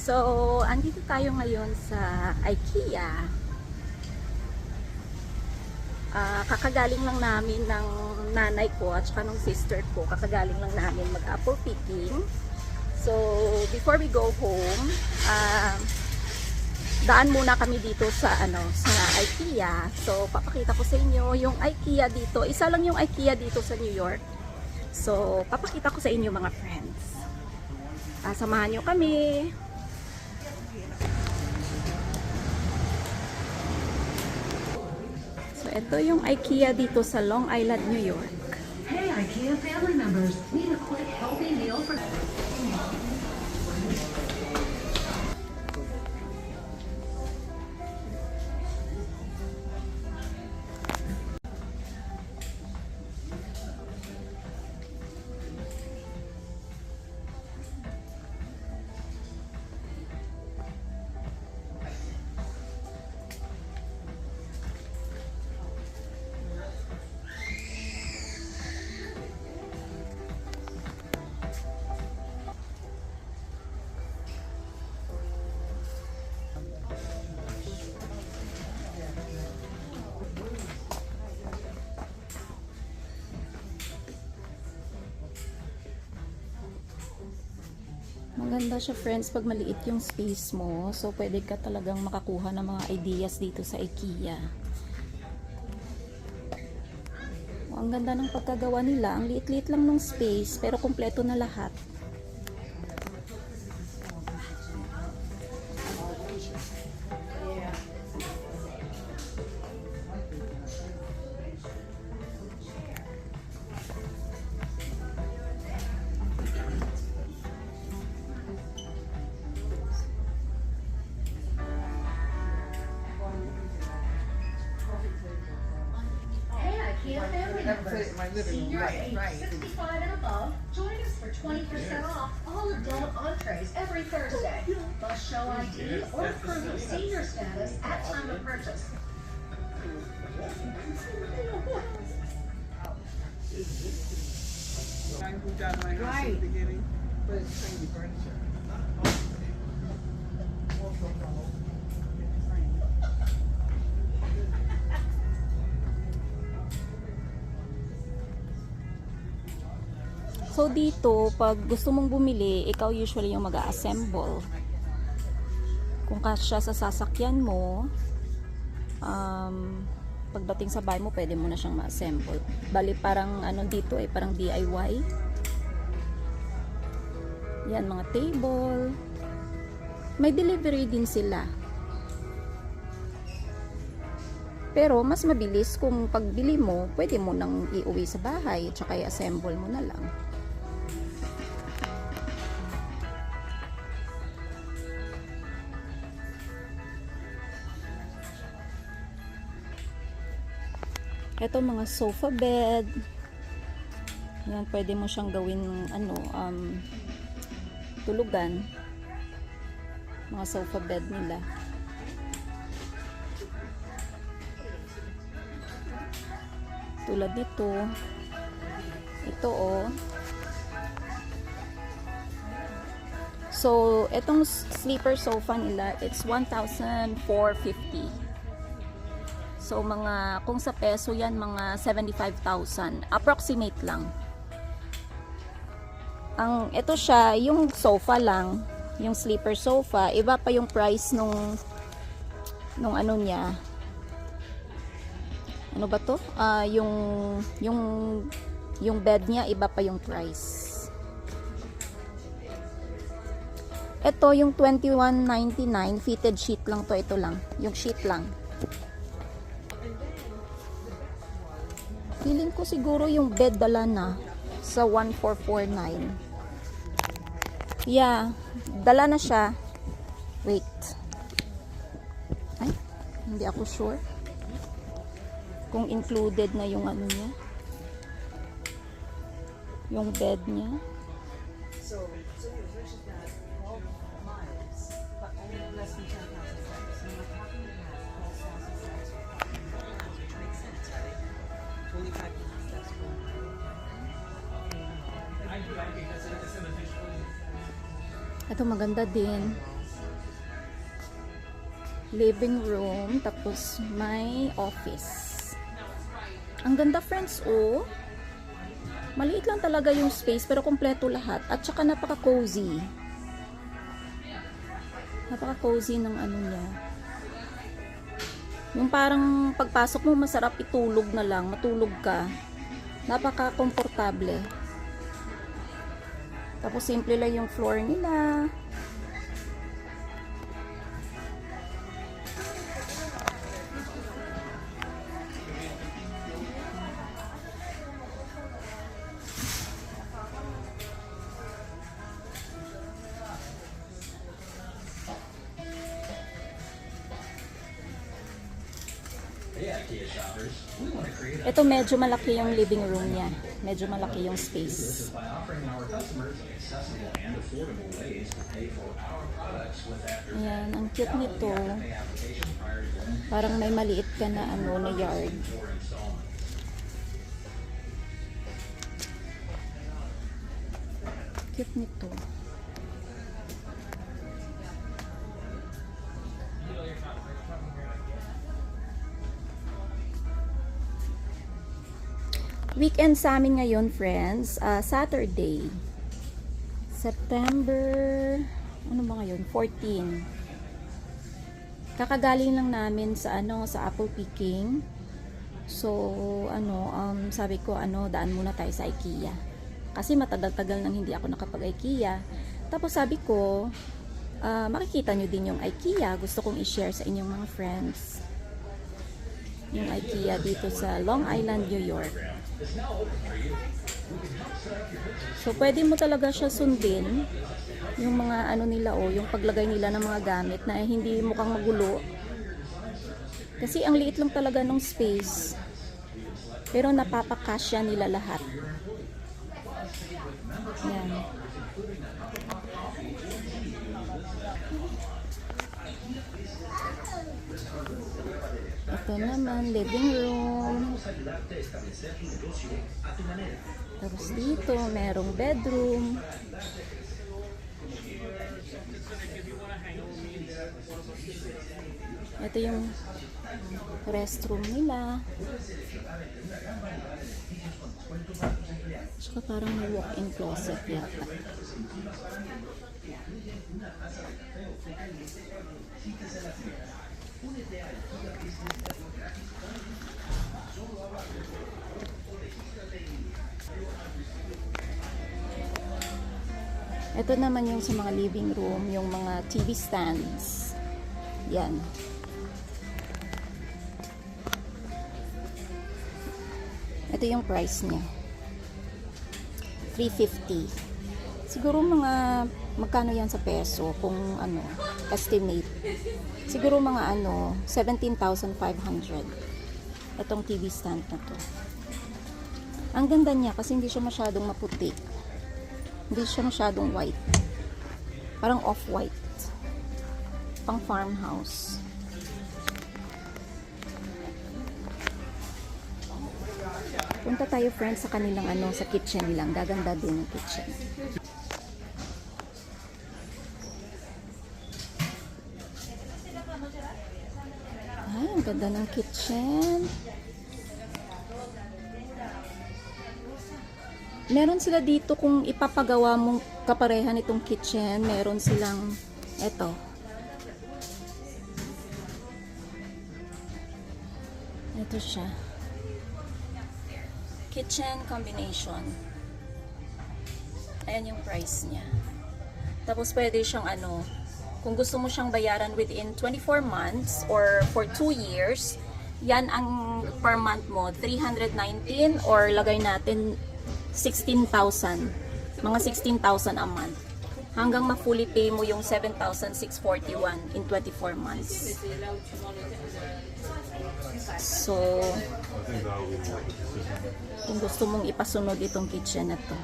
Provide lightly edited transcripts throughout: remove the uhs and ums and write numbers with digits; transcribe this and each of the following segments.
So, andito tayo ngayon sa IKEA. Kakagaling lang namin ng nanay ko at saka ng sister ko. Kakagaling lang namin mag-apple picking. So, before we go home, daan muna kami dito sa IKEA. So, papakita ko sa inyo yung IKEA dito. Isa lang yung IKEA dito sa New York. So, papakita ko sa inyo mga friends. Samahan nyo kami. So, ito yung IKEA dito sa Long Island, New York. Hey, IKEA family members, need a quick healthy meal for... Maganda siya friends pag maliit yung space mo. So, pwede ka talagang makakuha ng mga ideas dito sa IKEA. Ang ganda ng pagkagawa nila. Ang liit-liit lang ng space pero kumpleto na lahat. IKEA family members, senior age 65 and above, join us for 20% off all adult entrees every Thursday. Must show ID or proof of senior status at time of purchase. Right. But it's trendy furniture. So, dito, pag gusto mong bumili, ikaw usually yung mag-a-assemble. Kung kasya sa sasakyan mo, pagdating sa bahay mo, pwede mo na siyang ma-assemble. Bali, parang dito parang DIY. Yan, mga table. May delivery din sila. Pero, mas mabilis kung pagbili mo, pwede mo nang iuwi sa bahay, tsaka i-assemble mo na lang. Ito mga sofa bed. Yan, pwede mo siyang gawin tulugan. Mga sofa bed nila. Tulad nito. Ito So, itong sleeper sofa nila, it's $1,450. So, kung sa peso yan, mga 75,000. Approximate lang. Ito siya, yung sofa lang, yung sleeper sofa, iba pa yung price nung niya. Ano ba to? Yung bed niya, iba pa yung price. Ito, yung $21.99, fitted sheet lang to, ito lang. Yung sheet lang. Feeling ko siguro yung bed dala na sa 1,449. Yeah, dala na siya. Wait. Ay, hindi ako sure kung included na yung niya. Yung bed niya. So it's got 12 miles, but only less than 10,000 steps. And we're talking about 12,000 steps. Makes sense, right? 25,000 steps per Ito maganda din. living room, tapos may office. Ang ganda, friends, oh. Maliit lang talaga yung space pero kompleto lahat at saka napaka-cozy. Napaka-cozy ng ano niya. Yung parang pagpasok mo masarap itulog na lang, matulog ka. Napaka-komportable. Tapos simple lang yung floor nila. Ito medyo malaki yung living room niya. Medyo malaki yung space. Ayan, ang cute nito. Parang may maliit ka na ano na yard. Cute nito. Weekend sa amin ngayon, friends. Saturday. September, ano ba ngayon? 14. Kakagaling lang namin sa sa apple picking. So, sabi ko, daan muna tayo sa IKEA. Kasi matagal-tagal nang hindi ako nakapag-IKEA. Tapos sabi ko, makikita nyo din yung IKEA. Gusto kong i-share sa inyong mga friends. Yung IKEA dito sa Long Island, New York. So, pwede mo talaga siya sundin. Yung mga nila, yung paglagay nila ng mga gamit na hindi mukhang magulo. Kasi ang liit lang talaga ng space. Pero napapakasya nila lahat. Yan. Ito naman, living room. Tapos dito, merong bedroom. Ito yung restroom nila. Tsaka parang may walk-in closet yata. Ito naman yung sa mga living room, yung mga TV stands. Yan. Ito yung price niya. $350. Siguro mga magkano yan sa peso kung estimate. Siguro mga 17,500. Itong TV stand na to. Ang ganda niya kasi hindi siya masyadong maputi. Hindi siya masyadong white. Parang off-white. Pang farmhouse. Punta tayo, friends, sa kanilang sa kitchen nilang. Gaganda din yung kitchen. Ay, ang ganda ng kitchen. Meron sila dito kung ipapagawa mong kaparehan itong kitchen. Meron silang eto. Ito siya. Kitchen combination. Ayan yung price niya. Tapos pwede siyang kung gusto mo siyang bayaran within 24 months or for 2 years, yan ang per month mo, 319 or lagay natin 16,000. Mga 16,000 a month. Hanggang ma-fully pay mo yung 7,641 in 24 months. So, kung gusto mong ipasunod itong kitchen na to.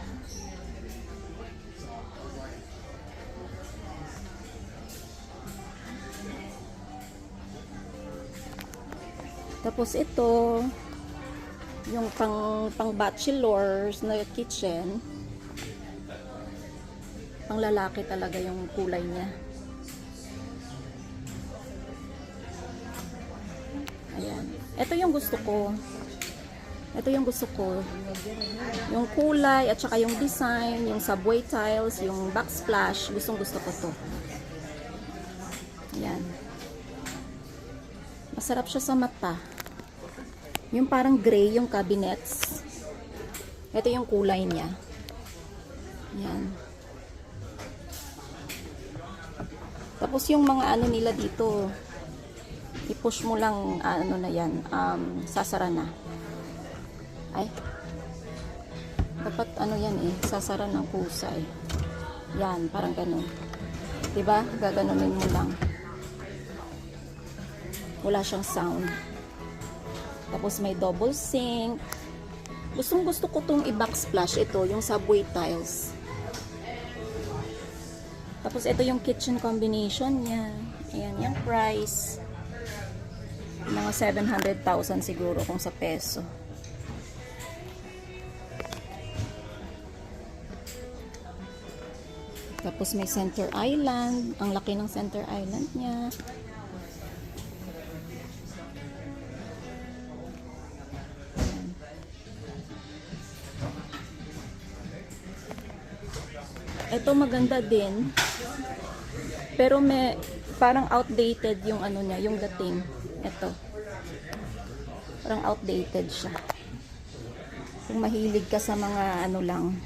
Tapos ito, yung pang bachelors na kitchen. Pang lalaki talaga yung kulay niya. Ito yung gusto ko. Ito yung gusto ko. Yung kulay at saka yung design, yung subway tiles, yung backsplash. Gustong gusto ko to. Ayan. Masarap siya sa mata. Yung parang gray yung cabinets. Ito yung kulay niya. Ayan. Tapos yung mga ano nila dito, i-push mo lang, ano na yan, sasara na. Ay, dapat ano yan eh, sasara ng kusay. Yan, parang ganun. Diba? Gaganunin mo lang. Wala siyang sound. Tapos may double sink. Gustong gusto ko tong i-backsplash ito, yung subway tiles. Tapos ito yung kitchen combination niya. Ayan, yung price. Mga 700,000 siguro kung sa peso. Tapos may center island. Ang laki ng center island niya. Ito maganda din. Pero may parang outdated yung ano niya, yung dating. Ito. Parang outdated siya. Kung mahilig ka sa mga ano lang.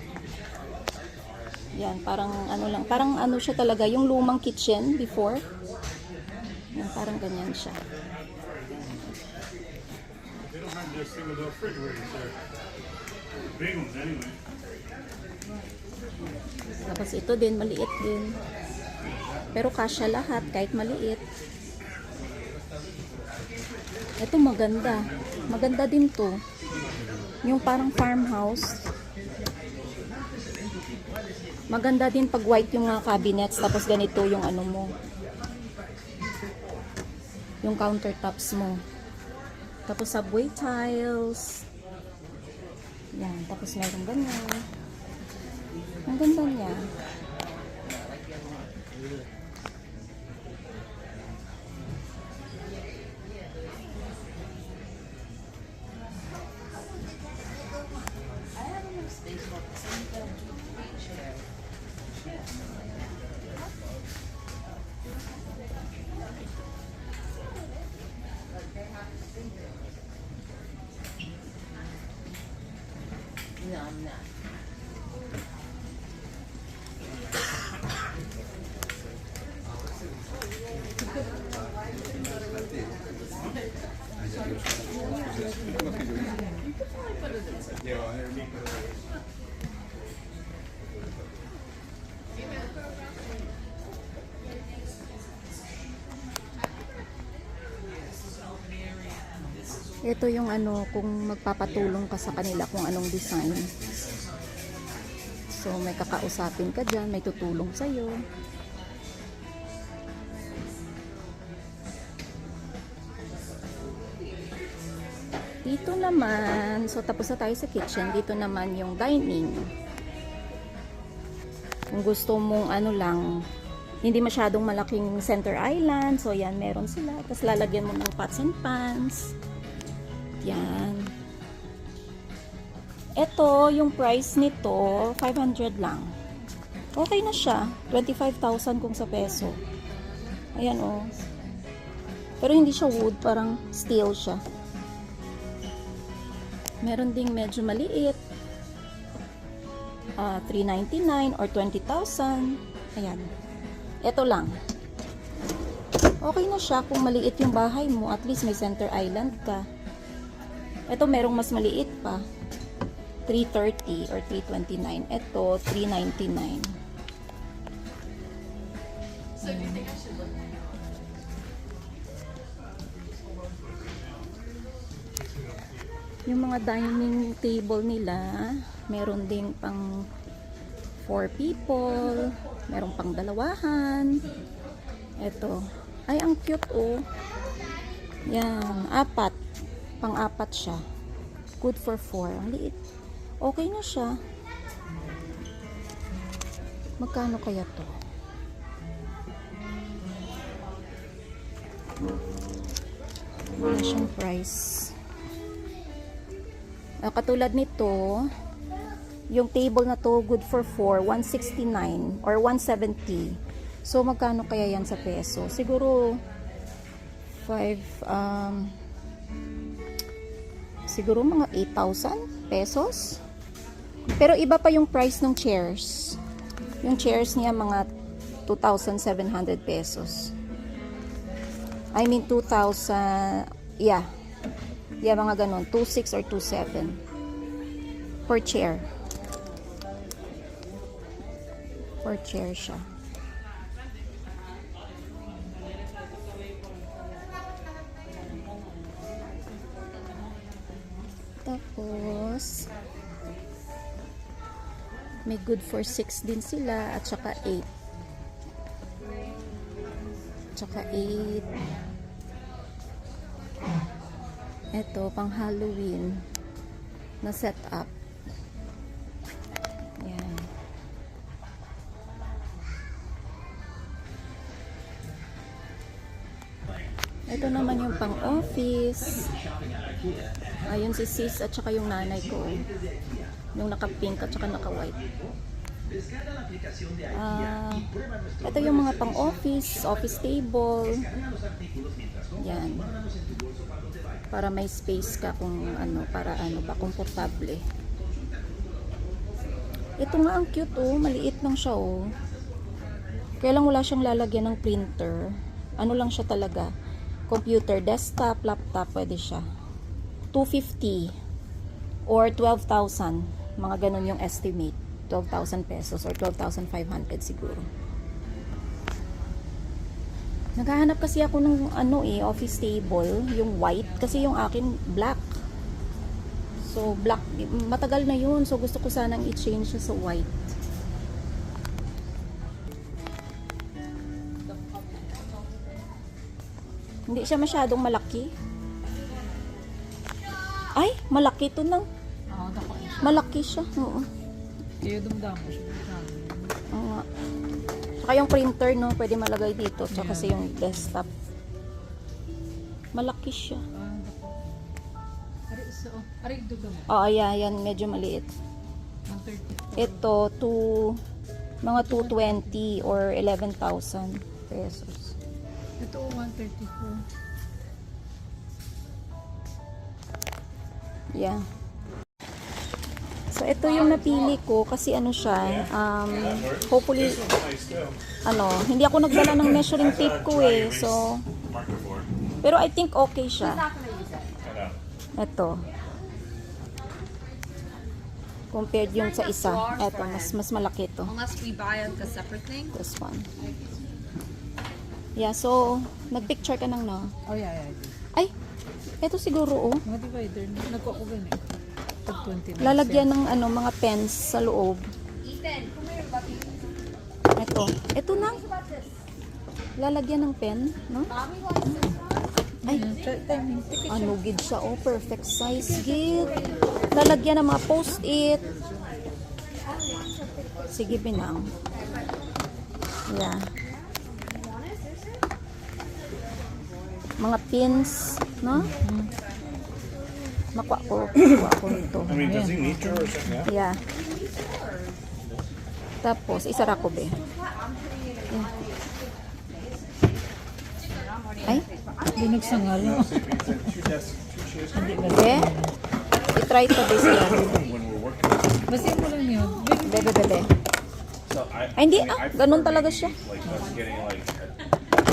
Yan, parang ano lang. Parang ano siya talaga, yung lumang kitchen before. Yan, parang ganyan siya. They don't have this thing with the refrigerators there. Big ones anyway. Tapos ito din, maliit din. Pero kasya lahat, kahit maliit. Ito maganda. Maganda din to. Yung parang farmhouse. Maganda din pag white yung mga cabinets. Tapos ganito yung ano mo. Yung countertops mo. Tapos subway tiles. Yan. Tapos meron ganyan. Ang ganda niya. No, I'm not. Ito yung ano, kung magpapatulong ka sa kanila kung anong design. So, may kakausapin ka dyan, may tutulong sa'yo. Dito naman, so tapos na tayo sa kitchen, dito naman yung dining. Kung gusto mong ano lang, hindi masyadong malaking center island, so yan, meron sila. Tapos lalagyan mo ng pots and pans. Yan. Ito, yung price nito, 500 lang. Okay na siya. 25,000 kung sa peso. Ayan o. Pero hindi siya wood, parang steel siya. Meron ding medyo maliit. 399 or 20,000. Ayan. Ito lang. Okay na siya kung maliit yung bahay mo. At least may center island ka. Ito merong mas maliit pa. 330 or 329. Ito, 399. So do you think I should look? Yung mga dining table nila, meron ding pang 4 people, meron pang dalawahan. Ito. Ay, ang cute oh. Yan, 4. Pang-4 siya. Good for 4. Ang liit. Okay na siya. Magkano kaya to? Wala siyang price. Katulad nito, yung table na to, good for 4, 169 or 170. So, magkano kaya yan sa peso? Siguro, 5, siguro mga 8,000 pesos. Pero iba pa yung price ng chairs. Yung chairs niya mga 2,700 pesos. I mean 2,000, yeah. Yeah, mga ganun. 2,600 or 2,700 per chair. Per chair siya. Tapos, may good for 6 din sila at saka 8. Tsaka 8. Ito, pang Halloween na setup. Yan. Ito naman yung pang office. Ayun si sis at saka yung nanay ko. Yung naka-pink at saka naka-white. Ito yung mga pang office, office table. Yan. Para may space ka kung ano, para ano ba, komportable. Ito nga ang cute oh, maliit lang siya oh. Kaya lang wala siyang lalagyan ng printer. Ano lang siya talaga. Computer, desktop, laptop, pwede siya. 250 or 12,000. Mga ganun yung estimate. 12,000 pesos or 12,500 siguro. Naghahanap kasi ako ng ano office table, yung white kasi yung akin black. So black, matagal na yun. So gusto ko sanang i-change siya sa white. Hindi siya masyadong malaki. Ay, malaki to nang. Malaki siya. Oo. Kaya dumdamo siya. Oo nga. Saka yung printer, no, pwede malagay dito. Tsaka kasi yung desktop. Malaki siya. Ari duga mo. Oo, yan. Medyo maliit. 130. Ito, mga 220 or 11,000 pesos. Ito 134. Yeah. So, ito yung napili ko kasi ano siya, hopefully, ano, hindi ako nagdala ng measuring tape ko eh. So, pero I think okay siya. Ito. Compared yung sa isa. Ito, mas malaki to. Unless we buy a separate thing. This one. Yeah, so, nagpicture ka ng no? Oh, yeah. Ay, ito siguro oh. Mga divider. Nagkuha ko ganun. Tag 29. Lalagyan ng ano, mga pens sa loob. Ethan, come here, buddy. Ito na. Lalagyan ng pen, no? Mommy likes this one. Ay, Timing. ano gid siya oh, perfect size gid. Lalagyan ng mga post-it. Sige, binang. Yeah. Mga pins, no? Makuha ko nito. I mean, does he need you or something? Yeah. Yeah. Tapos, isara ko be. Ay, Dinig sa ngalo. Two desks, two chairs. be. I-try to be sila. When we're working. Basin mo lang yun. Bebe. So Ay, hindi ganun talaga siya. like us getting like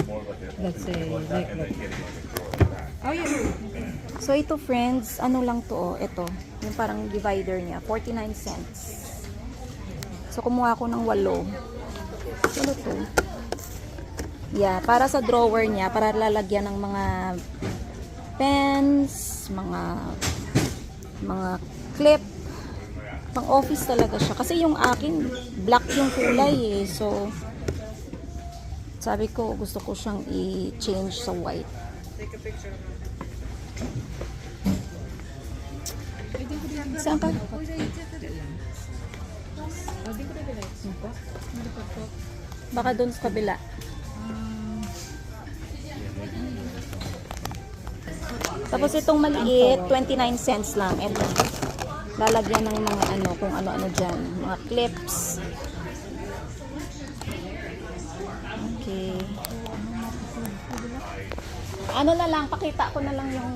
more like a Let's say, like and then getting like a drawer like that. Oh, yeah. So, ito friends, ano lang to, ito. Yung parang divider niya, 49 cents. So, kumuha ako ng 8. Ano to? Yeah, para sa drawer niya, para lalagyan ng mga pens, mga clip. Pang office talaga siya. Kasi yung akin, black yung kulay eh. So, sabi ko, gusto ko siyang i-change sa white. Saan ka? Oh, di ko na dilight. Sumpa? Hindi pa po. Baka doon sa kabila. Tapos itong maliit, 29 cents lang. Ito. Lalagyan ng mga ano, kung ano-ano dyan. Mga clips. Okay. Ano na lang, pakita ko na lang yung...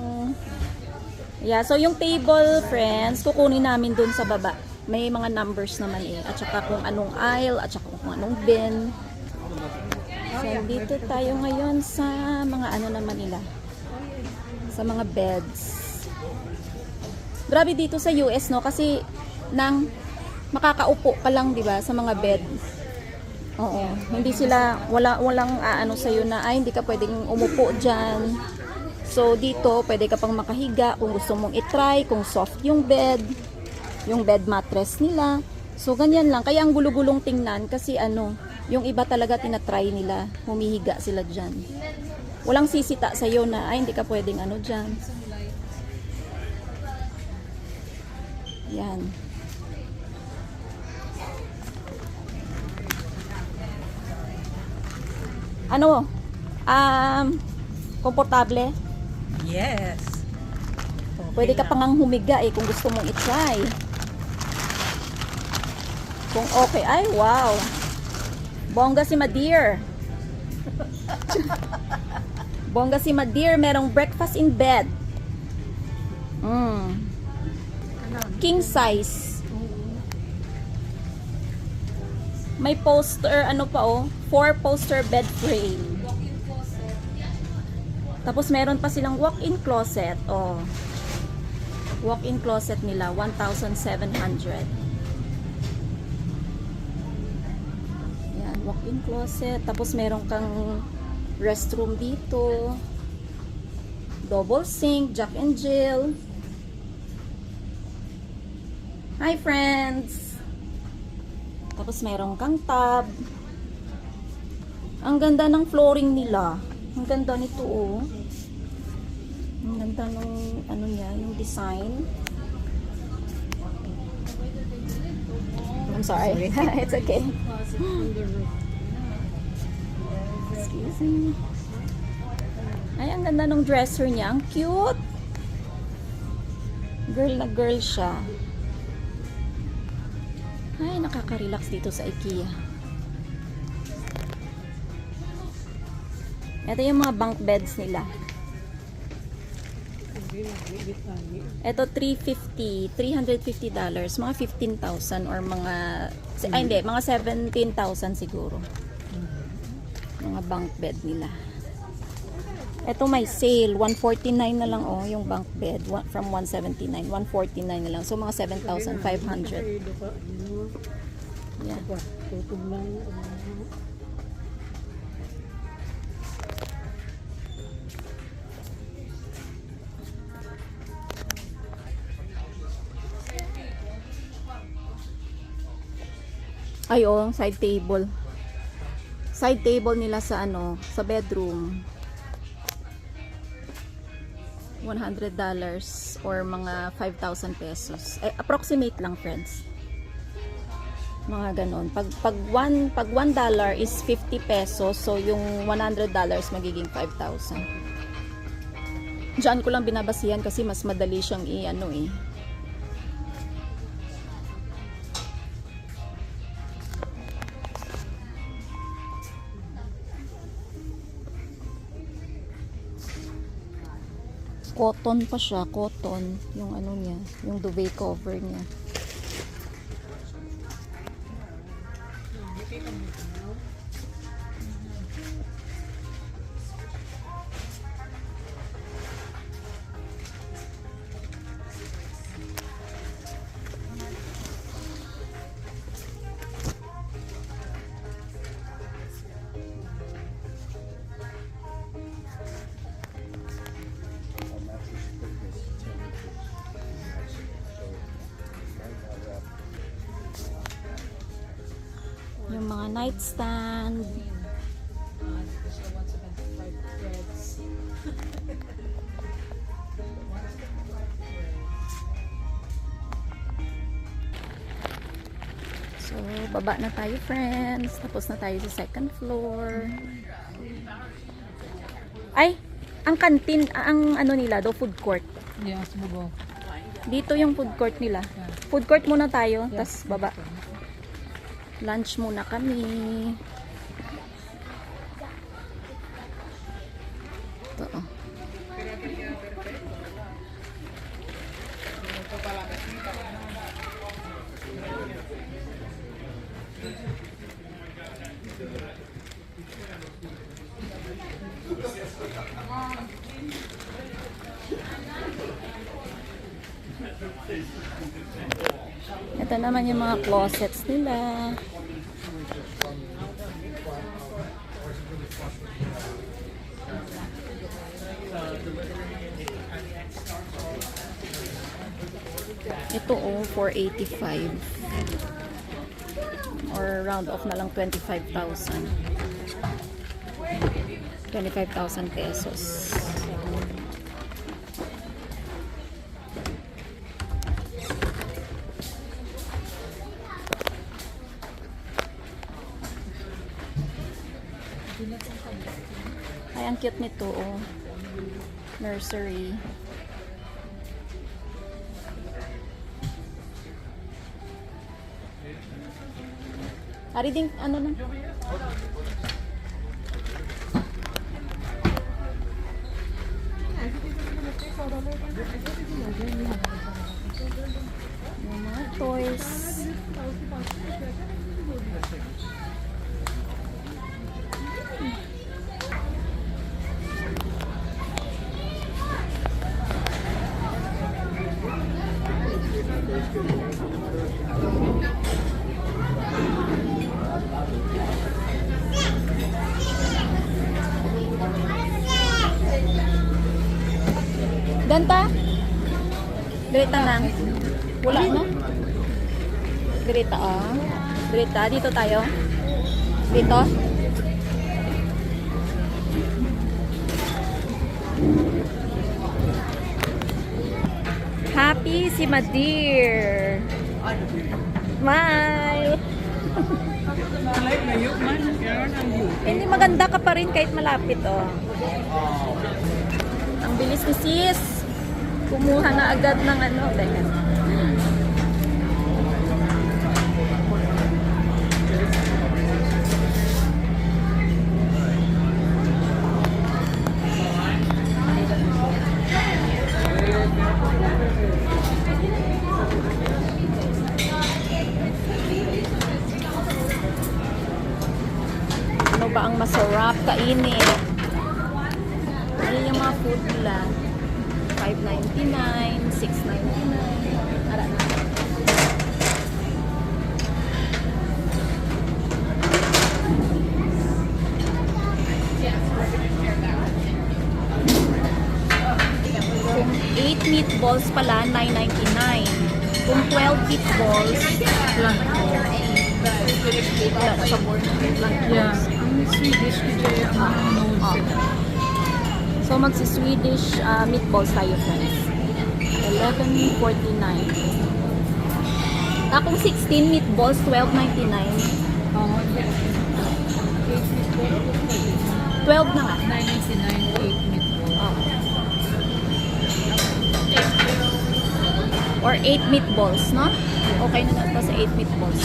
Yeah, so yung table, friends, kukunin namin dun sa baba. May mga numbers naman eh. At saka kung anong aisle, at saka kung anong bin. So, dito tayo ngayon sa mga ano naman nila. Sa mga beds. Grabe dito sa US, no? Kasi nang makakaupo ka lang, di ba, sa mga bed. Oo. Hindi sila, walang ano sa'yo na, ay, hindi ka pwedeng umupo dyan. So, dito, pwede ka pang makahiga kung gusto mong itry, kung soft yung bed mattress nila. So, ganyan lang. Kaya ang gulo-gulong tingnan kasi ano, yung iba talaga tinatry nila, humihiga sila dyan. Walang sisita sa'yo na, ay, hindi ka pwedeng ano dyan. Yan. Ano? Komportable? Yes. Pwede ka pang humiga eh kung gusto mong i-try. Kung okay. Ay, wow. Bongga si Madeir. Bongga si Madeir. Merong breakfast in bed. King size. May poster, ano pa oh. 4 poster bed frame. Tapos meron pa silang walk-in closet. Oh. Walk-in closet nila, 1,700. Yan, walk-in closet. Tapos meron kang restroom dito. Double sink, Jack and Jill. Hi friends! Tapos meron kang tub. Ang ganda ng flooring nila. Ang ganda nito oh. Ang ganda ng ano niya, yung design. I'm sorry. It's okay. Excuse me. Ay, ang ganda ng dresser niya. Ang cute. Girl na girl siya. Ay, nakaka-relax dito sa IKEA. Ito yung mga bunk beds nila. Ito $350, mga $15,000 or mga hindi, mga $17,000 siguro. Mga bunk bed nila. Ito may sale, $149 na lang oh, yung bunk bed from $179, $149 na lang. So mga $7,500. Yeah. Ay, oh, side table. Side table nila sa ano, sa bedroom. $100 or mga 5,000 pesos. Eh, approximate lang, friends. Mga ganon. Pag $1 is 50 pesos, so yung $100 magiging 5,000. Diyan ko lang binabasihan kasi mas madali siyang i-ano eh. Cotton pa siya, cotton yung ano niya, yung duvet cover niya. Yung mga nightstand. So, baba na tayo, friends. Tapos na tayo sa second floor. Ay! Ang canteen, ang ano nila do, food court. Yes, bugo. Dito yung food court nila. Food court muna tayo, tas baba. Lunch muna kami. Ito, oh. Ito naman yung mga closets nila. Ito oh, 485. Or round off na lang 25,000. 25,000 pesos. Ay, ang cute nito, oh. Nursery. Ari din, ano na? Yung mga toys. Danta? Direta na. Wala na? Direta, oh. Direta, dito tayo. Dito. Happy si Madir. Smile. Hindi, maganda ka pa rin kahit malapit, oh. Ang bilis ni sis. Kumuha na agad ng ano. Teka. Ano ba ang masarap kainin? Ayan yung mga food nila. $5.99, $6.99. Ara na. Kung 8 meatballs pala, $9.99. Kung 12 meatballs, lang po. Yeah. Ang Swedish kasi ang noodles. So magsi-Swedish meatballs tayo, friends. $11.49. Kung 16 meatballs, $12.99. 12 na nga. 9.99, 8 meatballs. Or 8 meatballs, no? Okay na na ito sa 8 meatballs.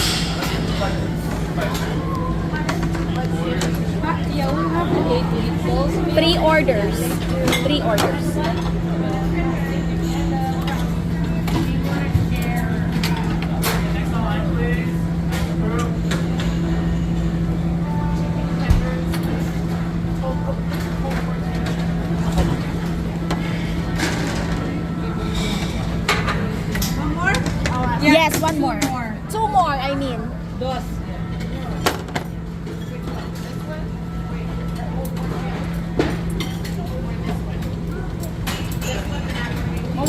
Yeah, we have the 8 meatballs. 3 orders. 3 orders. One more? Yes, one more. 2 more. 2 more, I mean. Dos.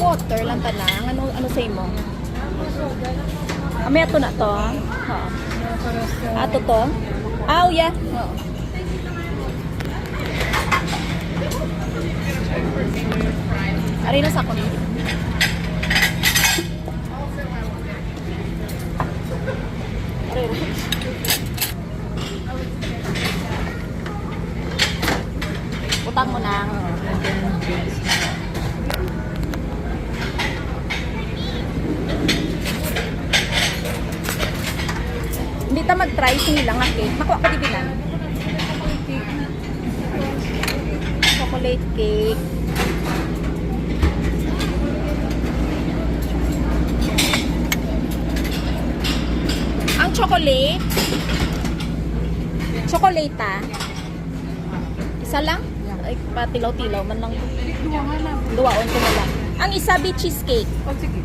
Water lang tanang. Ano say mo? May ato na to. Ha. Ato to. Oh, yeah. Oo. Ari na sa kuno. Ari. Utang mo na. drinks. Hindi ta mag-try sila nga cake. Makuha ka di bilang. Chocolate cake. Ang chocolate. Chocolate Isa lang? Ay, patilaw-tilaw man lang. Dua nga lang. Duwaon ko na lang. Ang isa be cheesecake. Oh, sige.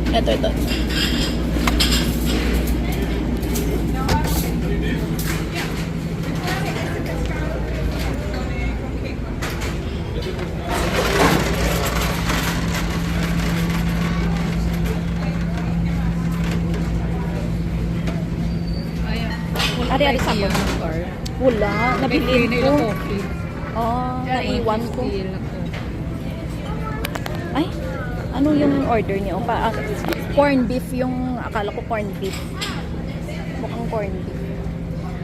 Ito. Ayan. Ari-ari sa Ikea ako. ng car. Wala. Nabilin May ko. coffee. Oh, naiwan ko. Feel ako. Ay, ano yung order niyo? Corn beef yung, akala ko corn beef. Mukhang corn beef.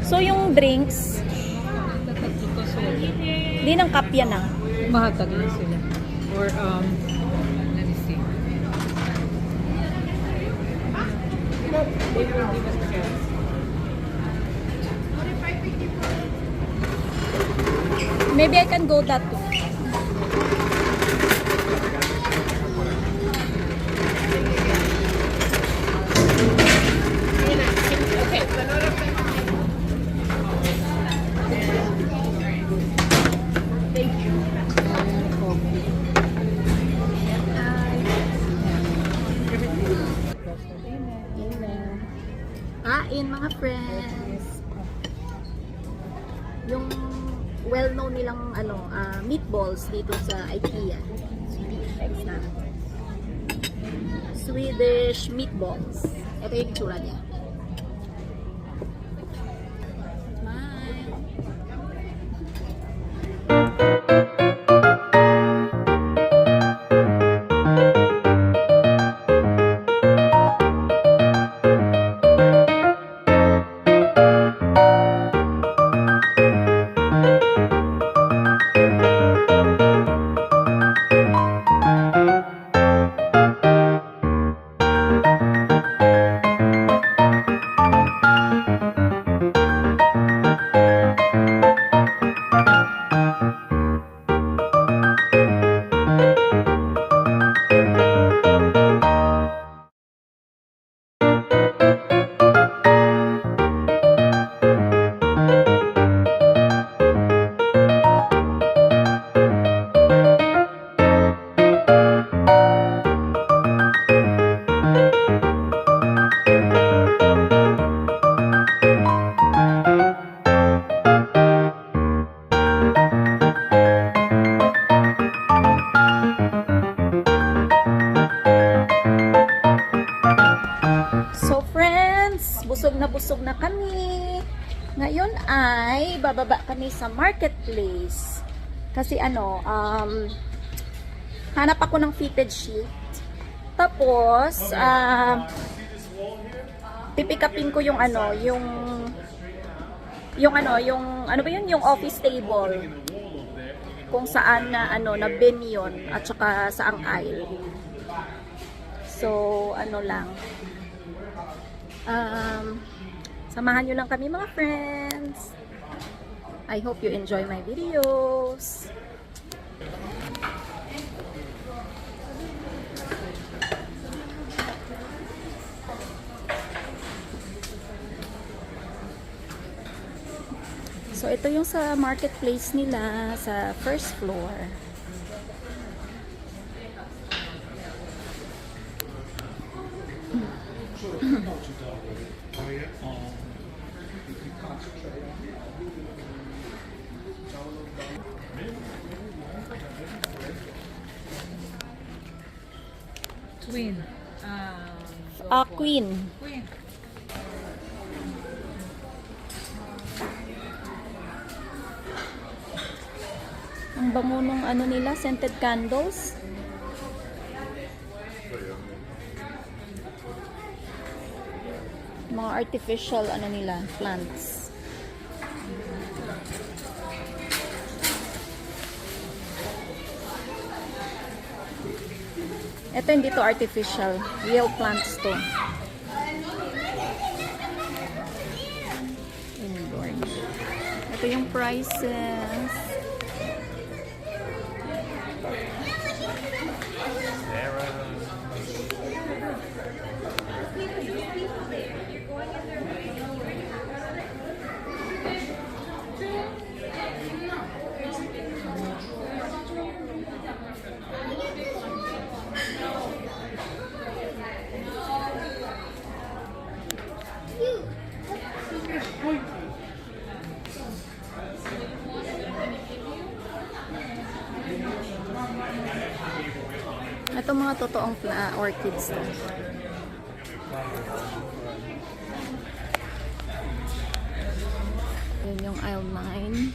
So, yung drinks, Tatlo ka soda. di ng kapya na. Mahatag na sila. Or, let me see. They will give us the gas. Maybe I can go that too. Kain mga friends. Yung well-known nilang meatballs dito sa IKEA. Swedish na. Swedish meatballs. Ito yung itsura niya. Smile. busog na kami. Ngayon ay bababa kami sa marketplace. Kasi hanap ako ng fitted sheet. Tapos, pipikapin ko yung yung office table. Kung saan na na bin yun at saka saang aisle. So, samahan nyo lang kami mga friends. I hope you enjoy my videos. So, ito yung sa marketplace nila sa first floor. Twin. Queen. Queen. Ang bango nung nila, scented candles. Mga artificial nila, plants. Ito hindi to artificial. Real plants to. Indoor. Ito yung prices. Ito mga totoong orchids to. Yun yung aisle 9.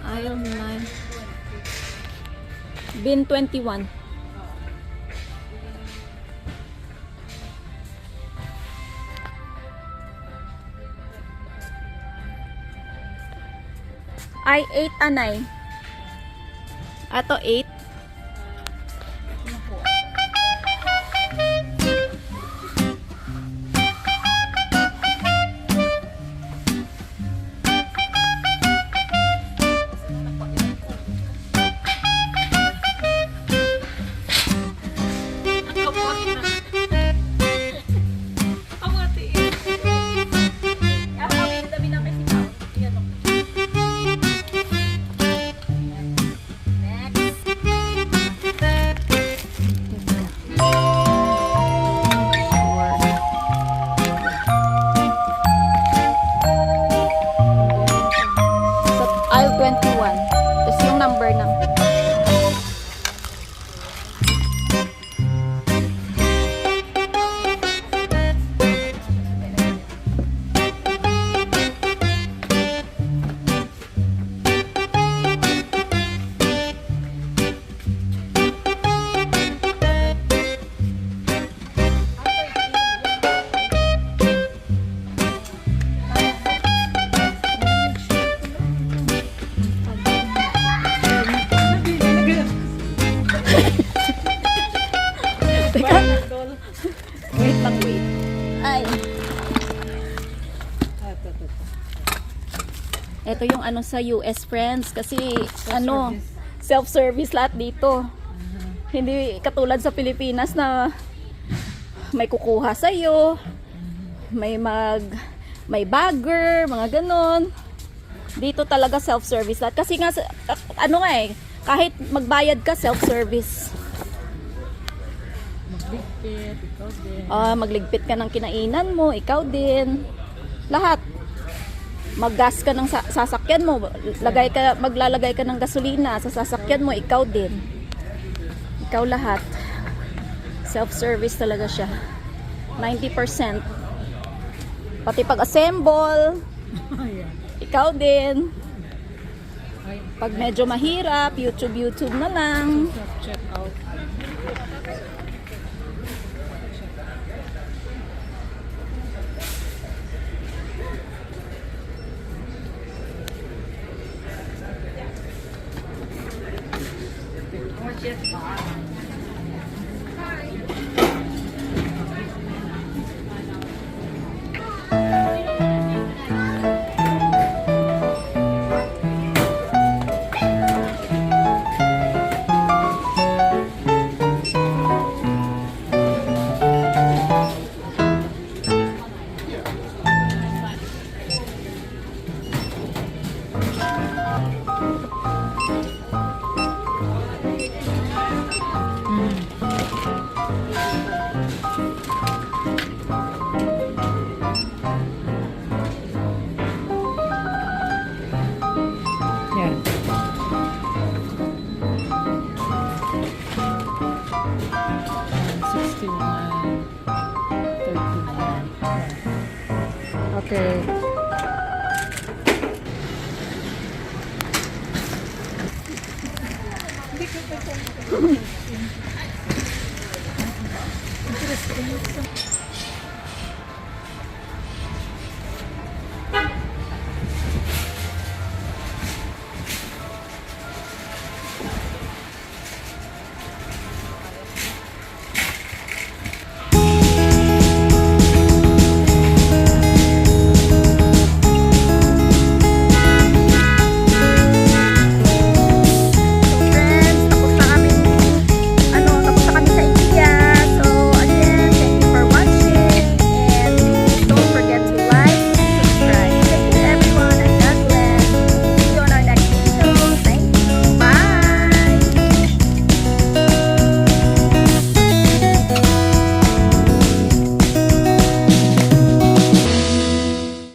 Aisle 9. Bin 21. Ay, 8 anay. Ato 8. Aisle 21. Tapos yung number ng Teka. Wait lang, wait. Ay. Ito yung ano sa US, friends. Kasi ano, self-service lahat dito. Hindi katulad sa Pilipinas na may kukuha sa'yo, may bagger, mga ganon. Dito talaga self-service lahat. Kasi nga, ano nga eh, kahit magbayad ka, self-service. Magligpit, ikaw din. Magligpit ka ng kinainan mo, ikaw din. Lahat. Maggas ka ng sasakyan mo, maglalagay ka ng gasolina sa sasakyan mo, ikaw din. Ikaw lahat. Self-service talaga siya. 90%. Pati pag-assemble, ikaw din. Pag medyo mahirap, YouTube na lang. Check out. Yan. Okay.